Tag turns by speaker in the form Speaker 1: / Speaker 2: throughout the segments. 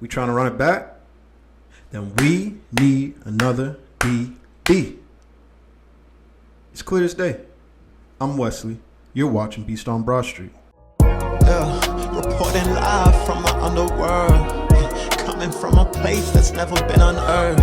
Speaker 1: we trying to run it back, then we need another DB. It's clear as day. I'm Wesley. You're watching Beast on Broad Street.
Speaker 2: Yeah, reporting live from the underworld, coming from a place that's never been unearthed.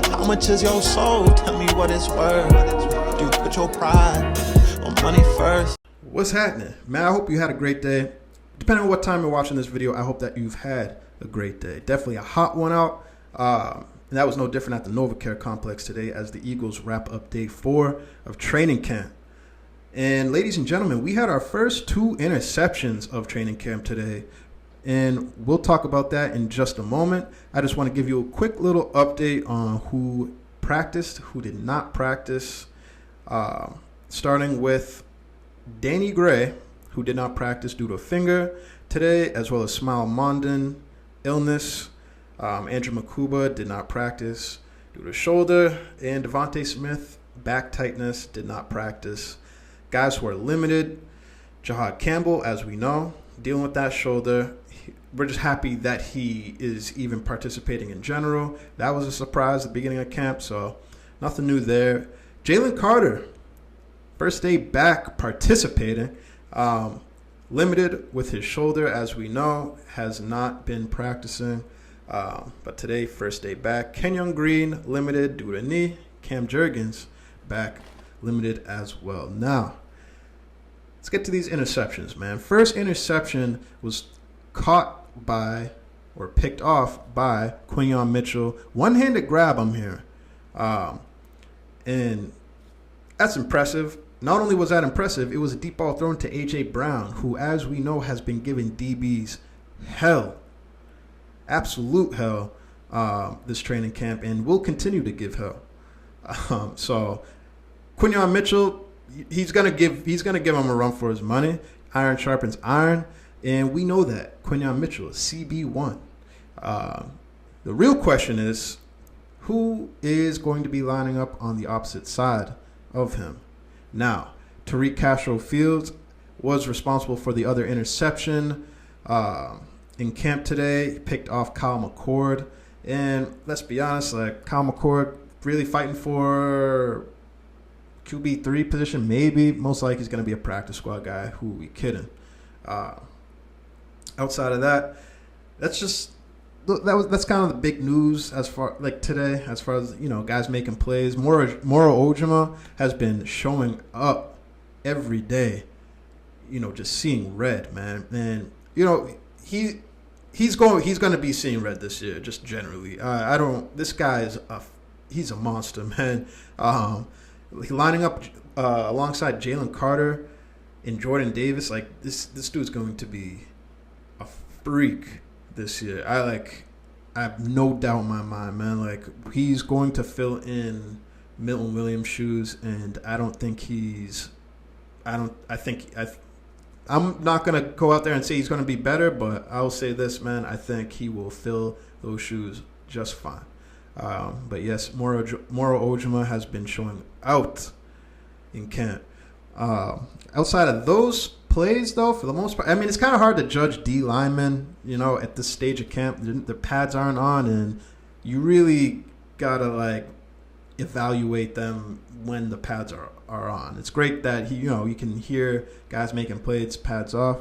Speaker 2: How much is your soul? Tell me what it's worth. Do you put your pride on money first?
Speaker 1: What's happening? Man, I hope you had a great day. Depending on what time you're watching this video, I hope that you've had a great day. Definitely a hot one out. And that was no different at the NovaCare complex today as the Eagles wrap up day 4 of training camp. And ladies and gentlemen, we had our first 2 interceptions of training camp today. And we'll talk about that in just a moment. I just want to give you a quick little update on who practiced, who did not practice. Starting with Danny Gray, who did not practice due to a finger today, as well as Smile Mondon, illness. Andrew Makuba did not practice due to shoulder. And Devontae Smith, back tightness, did not practice. Guys who are limited, Jahad Campbell, as we know, dealing with that shoulder. We're just happy that he is even participating in general. That was a surprise at the beginning of camp, so nothing new there. Jalen Carter, first day back participating, limited with his shoulder, as we know, has not been practicing. But today, first day back. Kenyon Green, limited due to knee. Cam Jurgens, back, limited as well. Now, let's get to these interceptions, man. First interception was caught by, or picked off by, Quinyon Mitchell. One-handed grab, I'm here. And that's impressive. Not only was that impressive, it was a deep ball thrown to A.J. Brown, who, as we know, has been giving DBs hell. Absolute hell this training camp, and will continue to give hell. So Quinyon Mitchell, he's gonna give him a run for his money. Iron sharpens iron, and we know that Quinyon Mitchell is CB1. The real question is, who is going to be lining up on the opposite side of him? Now, Tariq Castro-Fields was responsible for the other interception in camp today. He picked off Kyle McCord. And let's be honest, like, Kyle McCord really fighting for QB3 position, maybe. Most likely he's going to be a practice squad guy. Who we kidding? Outside of that, that's kind of the big news as far like today, as far as, you know, guys making plays. Moro Ojima has been showing up every day, you know, just seeing red, man. And, you know, he's going to be seeing red this year, just generally. This guy he's a monster, man. Lining up alongside Jalen Carter and Jordan Davis, like this dude's going to be a freak this year. I have no doubt in my mind, man. Like, he's going to fill in Milton Williams' shoes, and I'm not going to go out there and say he's going to be better, but I'll say this, man. I think he will fill those shoes just fine. But yes, Moro Ojima has been showing out in camp. Outside of those plays, though, for the most part, I mean, it's kind of hard to judge D linemen, you know, at this stage of camp. The pads aren't on, and you really got to, like, evaluate them when the pads are on. It's great that you can hear guys making plays, pads off,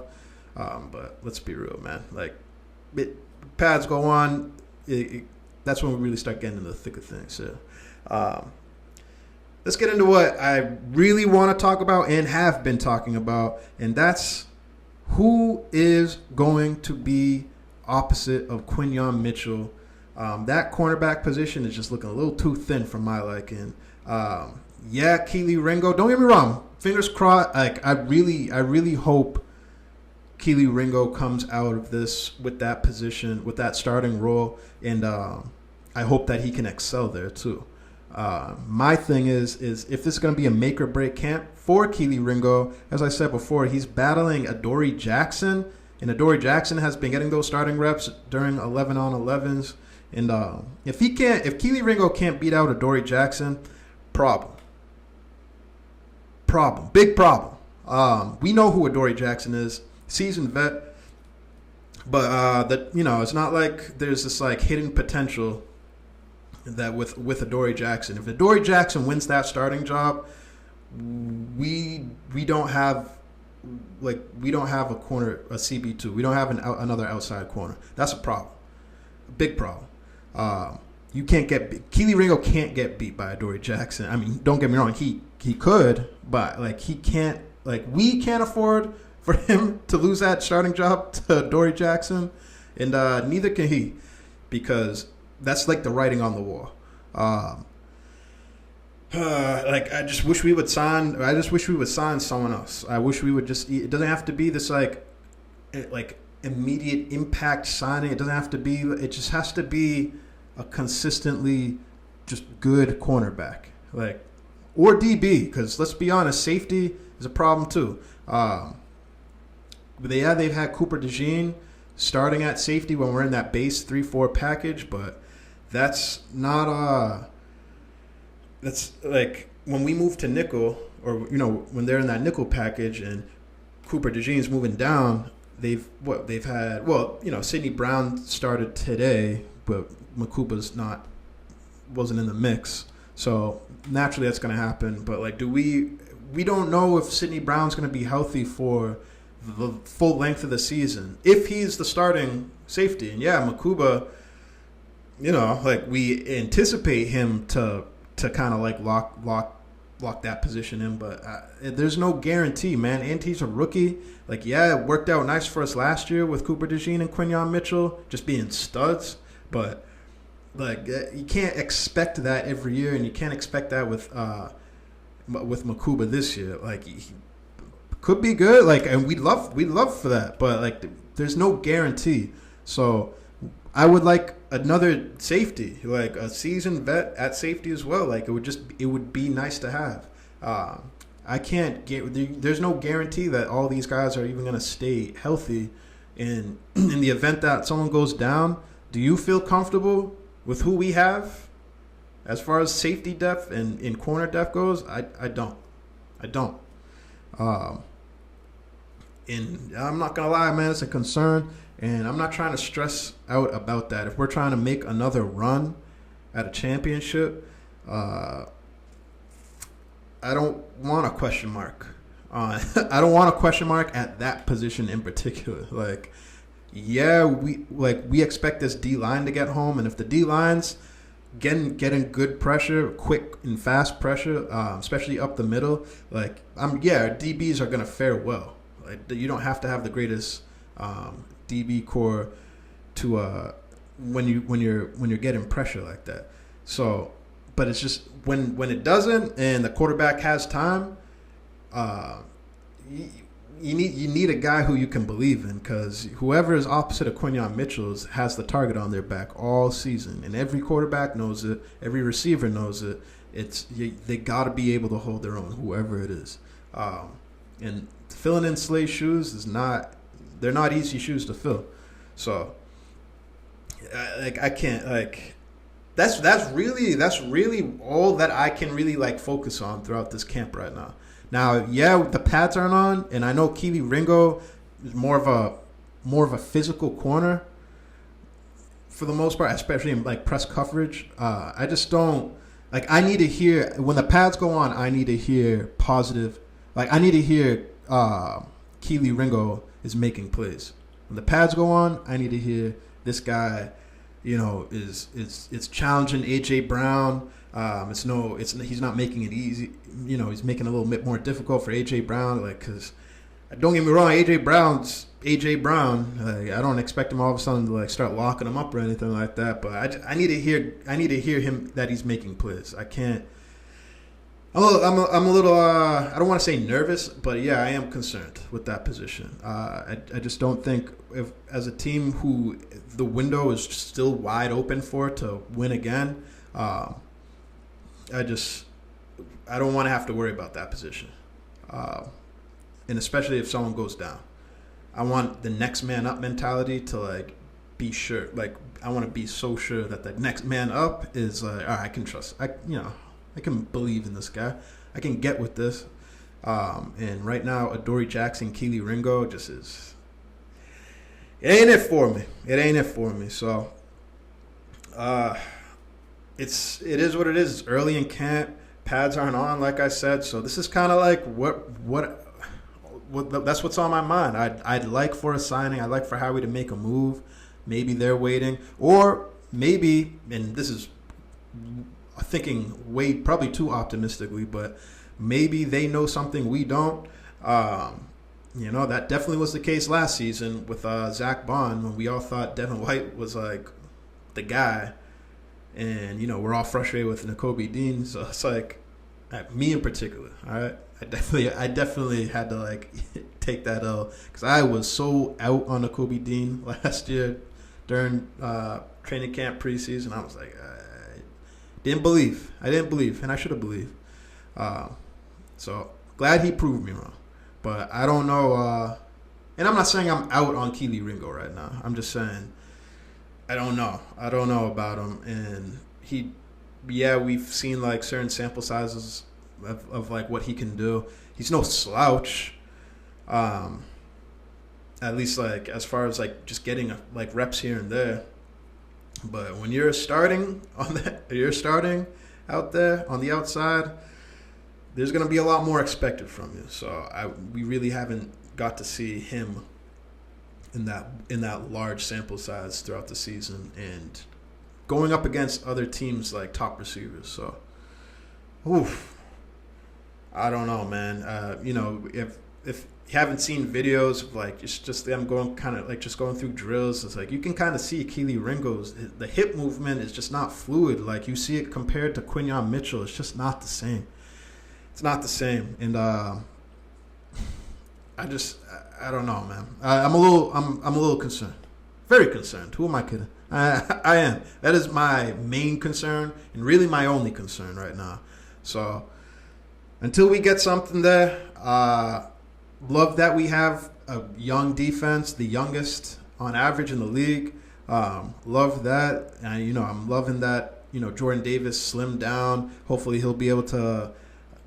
Speaker 1: but let's be real, man. Like, pads go on, that's when we really start getting into the thick of things. So, let's get into what I really want to talk about and have been talking about, and that's who is going to be opposite of Quinyon Mitchell. That cornerback position is just looking a little too thin for my liking. Keely Ringo. Don't get me wrong. Fingers crossed. Like, I really hope Keely Ringo comes out of this with that position, with that starting role, and I hope that he can excel there too. My thing is if this is going to be a make or break camp for Keely Ringo, as I said before, he's battling Adoree Jackson, and Adoree Jackson has been getting those starting reps during 11-on-11s. And if Keely Ringo can't beat out Adoree Jackson, big problem. We know who Adoree Jackson is, seasoned vet. But it's not like there's this like hidden potential that with Adoree Jackson. If Adoree Jackson wins that starting job, we don't have a corner, a CB2. We don't have another outside corner. That's a problem, a big problem. You can't get beat. Keely Ringo can't get beat by Adoree Jackson. I mean, don't get me wrong, he could, but like he can't. Like we can't afford for him to lose that starting job to Adoree Jackson, and neither can he, because that's like the writing on the wall. Like I just wish we would sign someone else. I wish we would just. It doesn't have to be this like immediate impact signing. It doesn't have to be. It just has to be a consistently just good cornerback, like, or DB. Because let's be honest, safety is a problem too. They've had Cooper DeJean starting at safety when we're in that base 3-4 package, but that's not that's like when we move to nickel, or when they're in that nickel package and Cooper DeJean's moving down, they've had Sidney Brown started today, but Makuba's wasn't in the mix, so naturally that's going to happen. But like, we don't know if Sidney Brown's going to be healthy for the full length of the season if he's the starting safety. And yeah, Makuba, like we anticipate him to kind of like lock that position in, but there's no guarantee, man. And he's a rookie. Like, yeah, it worked out nice for us last year with Cooper DeJean and Quinyon Mitchell just being studs, but like you can't expect that every year, and you can't expect that with Makuba this year. Like, he could be good, like, and we'd love for that, but like there's no guarantee. So I would like another safety, like a seasoned vet at safety as well. Like, it would be nice to have. I can't get. There's no guarantee that all these guys are even going to stay healthy. In the event that someone goes down, do you feel comfortable with who we have as far as safety depth and in corner depth goes? I don't. And I'm not gonna lie, man, it's a concern, and I'm not trying to stress out about that. If we're trying to make another run at a championship, I don't want a question mark. I don't want a question mark at that position in particular. Like, yeah, we expect this D line to get home, and if the D line's getting good pressure, quick and fast pressure, especially up the middle, like DBs are gonna fare well. Like, you don't have to have the greatest DB core to when you're getting pressure like that. So, but it's just when it doesn't and the quarterback has time, you need a guy who you can believe in, because whoever is opposite of Quinyon Mitchell's has the target on their back all season, and every quarterback knows it, every receiver knows it. They got to be able to hold their own, whoever it is. And filling in Slay's shoes they're not easy shoes to fill. So I can't, like, that's really all that I can really like focus on throughout this camp right now. Now, yeah, the pads aren't on, and I know Keely Ringo is more of a physical corner for the most part, especially in like press coverage. I just don't like. I need to hear when the pads go on. I need to hear positive. Like, I need to hear Keely Ringo is making plays. When the pads go on, I need to hear this guy, is challenging AJ Brown. He's not making it easy. He's making it a little bit more difficult for AJ Brown. Like, because don't get me wrong, AJ Brown. Like, I don't expect him all of a sudden to like start locking him up or anything like that. But I need to hear him that he's making plays. I can't. I'm a little. I don't want to say nervous, but yeah, I am concerned with that position. I just don't think, if as a team who the window is still wide open for to win again, I don't want to have to worry about that position, and especially if someone goes down. I want the next man up mentality to like be sure. Like, I want to be so sure that the next man up is like, all right, I can trust. I can believe in this guy. I can get with this. And right now, Adoree Jackson, Keely Ringo just is. it ain't it for me. It ain't it for me. So, it is what it is. It's early in camp. Pads aren't on, like I said. So this is kind of like what that's what's on my mind. I'd like for a signing. I'd like for Howie to make a move. Maybe they're waiting, or maybe, and this is thinking way probably too optimistically, but maybe they know something we don't. That definitely was the case last season with Zach Bond, when we all thought Devin White was like the guy, and we're all frustrated with Nakobe Dean. So it's like, me in particular, all right, I definitely had to like take that L, because I was so out on Nakobe Dean last year during training camp preseason. I was like, I didn't believe, and I should have believed. So glad he proved me wrong. But I don't know, and I'm not saying I'm out on Keely Ringo right now. I'm just saying I don't know about him. And we've seen like certain sample sizes of like what he can do. He's no slouch, at least like as far as like just getting like reps here and there. But when you're starting out there on the outside, there's going to be a lot more expected from you. So we really haven't got to see him in that large sample size throughout the season, and going up against other teams like top receivers. So, I don't know, man. If you haven't seen videos of like just them going kind of like just going through drills, it's like you can kind of see Keely Ringo's, the hip movement is just not fluid. Like you see it compared to Quinyon Mitchell, it's just not the same. It's not the same, and I don't know, man. I'm a little concerned, very concerned. Who am I kidding? I am. That is my main concern, and really my only concern right now. So until we get something there, love that we have a young defense, the youngest on average in the league. Love that, and I'm loving that. Jordan Davis slimmed down. Hopefully he'll be able to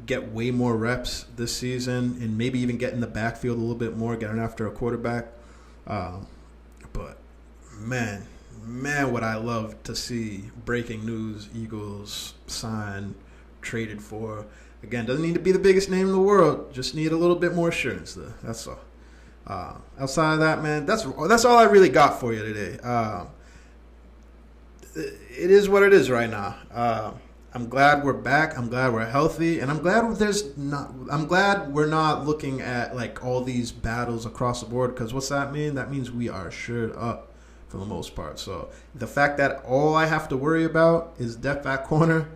Speaker 1: get way more reps this season, and maybe even get in the backfield a little bit more, getting after a quarterback. But man, would I love to see breaking news: Eagles signed, traded for. Again, doesn't need to be the biggest name in the world. Just need a little bit more assurance there. That's all. Outside of that, man, that's all I really got for you today. It is what it is right now. I'm glad we're back. I'm glad we're healthy, and I'm glad we're not looking at like all these battles across the board. Because what's that mean? That means we are shored up for the most part. So the fact that all I have to worry about is depth at corner,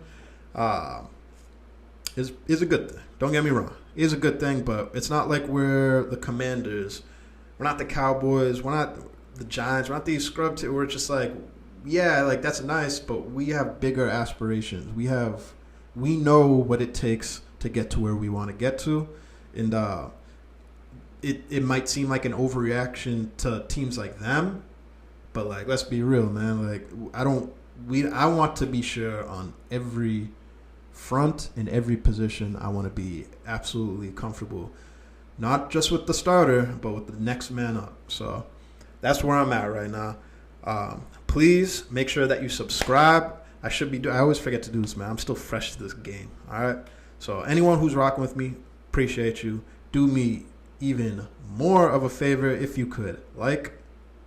Speaker 1: is a good thing. Don't get me wrong, it is a good thing. But it's not like we're the Commanders. We're not the Cowboys. We're not the Giants. We're not these scrub teams. We're just like, yeah, like that's nice, but we have bigger aspirations. We know what it takes to get to where we want to get to, and it might seem like an overreaction to teams like them, but like let's be real, man. Like I want to be sure on every front in every position. I want to be absolutely comfortable, not just with the starter, but with the next man up. So that's where I'm at right now. Please make sure that you subscribe. I always forget to do this, man. I'm still fresh to this game. All right. So anyone who's rocking with me, appreciate you. Do me even more of a favor if you could like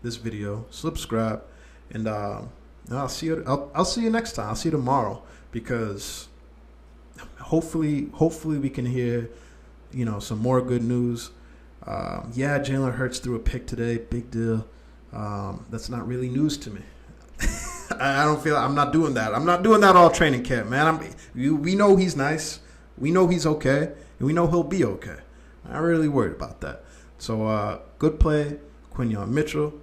Speaker 1: this video, subscribe, and I'll see you. I'll see you next time. I'll see you tomorrow, because hopefully we can hear some more good news. Jalen Hurts threw a pick today. Big deal. That's not really news to me. I don't feel I'm not doing that. I'm not doing that all training camp, man. We know he's nice. We know he's okay, and we know he'll be okay. I'm not really worried about that. So good play, Quinyon Mitchell,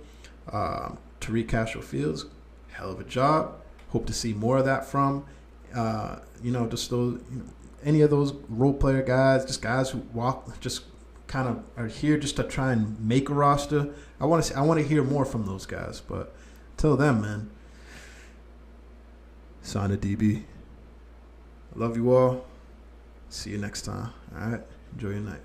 Speaker 1: Tariq Castro-Fields, hell of a job. Hope to see more of that from just those any of those role player guys, just guys who just kind of are here just to try and make a roster. I want to hear more from those guys. But until then, man, Sana DB. I love you all. See you next time. All right. Enjoy your night.